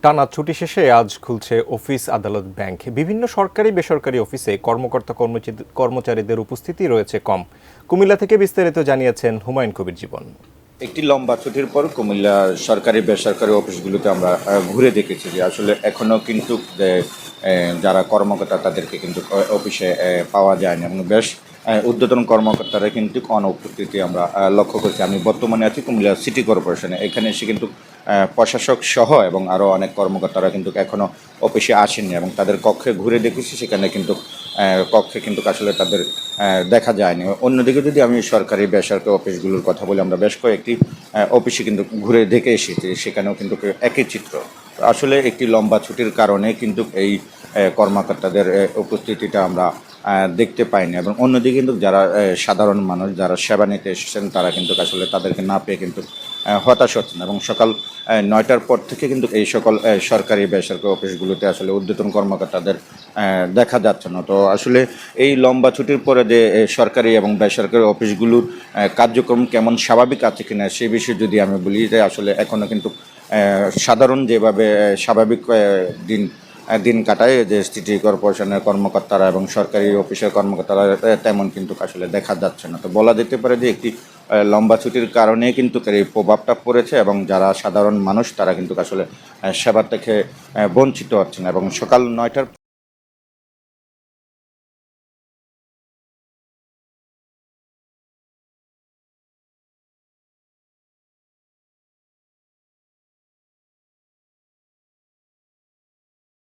টানা ছুটি শেষে আজ খুলছে অফিস, আদালত, ব্যাংক। বিভিন্ন সরকারি বেসরকারি অফিসে কর্মচারীদের উপস্থিতি রয়েছে কম। কুমিল্লা থেকে বিস্তারিত জানিয়েছেন হুমায়ুন কবির জীবন। একটি লম্বা ছুটির পর কুমিল্লা সরকারি বেসরকারি অফিসগুলোতে আমরা ঘুরে দেখেছি যে আসলে এখনও কিন্তু যারা কর্মকর্তা তাদেরকে কিন্তু অফিসে পাওয়া যায়নি এবং বেশ ঊর্ধ্বতন কর্মকর্তারা কিন্তু অনুপস্থিতি আমরা লক্ষ্য করছি। আমি বর্তমানে আছি কুমিল্লা সিটি কর্পোরেশনে। এখানে এসে কিন্তু প্রশাসক সহ এবং আরও অনেক কর্মকর্তারা কিন্তু এখনও অফিসে আসেননি এবং তাদের কক্ষে ঘুরে দেখেছি, সেখানে কিন্তু কক্ষে কিন্তু আসলে তাদের দেখা যায়নি। অন্যদিকে যদি আমি সরকারি বেসরকারি অফিসগুলোর কথা বলি, আমরা বেশ কয়েকটি অফিসে কিন্তু ঘুরে দেখে এসেছি, সেখানেও কিন্তু একই চিত্র। আসলে একটি লম্বা ছুটির কারণে কিন্তু এই কর্মকর্তাদের উপস্থিতিটা আমরা দেখতে পাইনি এবং অন্যদিকে কিন্তু যারা সাধারণ মানুষ যারা সেবা নিতে এসেছেন তারা কিন্তু আসলে তাদেরকে না পেয়ে কিন্তু হতাশ হচ্ছেন এবং সকাল 9টার পর থেকে কিন্তু এই সকল সরকারি বেসরকারি অফিসগুলোতে আসলে ঊর্ধ্বতন কর্মকর্তাদের দেখা যাচ্ছে না। তো আসলে এই লম্বা ছুটির পরে যে সরকারি এবং বেসরকারি অফিসগুলোর কার্যক্রম কেমন স্বাভাবিক আছে কিনা সেই বিষয়ে যদি আমি বলি, যে আসলে এখনও কিন্তু সাধারণ যেভাবে স্বাভাবিক দিন কাটায় যে সিটি কর্পোরেশনের কর্মকর্তারা এবং সরকারি অফিসের কর্মকর্তারা, তেমন কিন্তু আসলে দেখা যাচ্ছে না। তো বলা যেতে পারে যে একটি লম্বা ছুটির কারণে কিন্তু এই প্রভাবটা পড়েছে এবং যারা সাধারণ মানুষ তারা কিন্তু আসলে সেবা থেকে বঞ্চিত হচ্ছেন এবং সকাল 9টার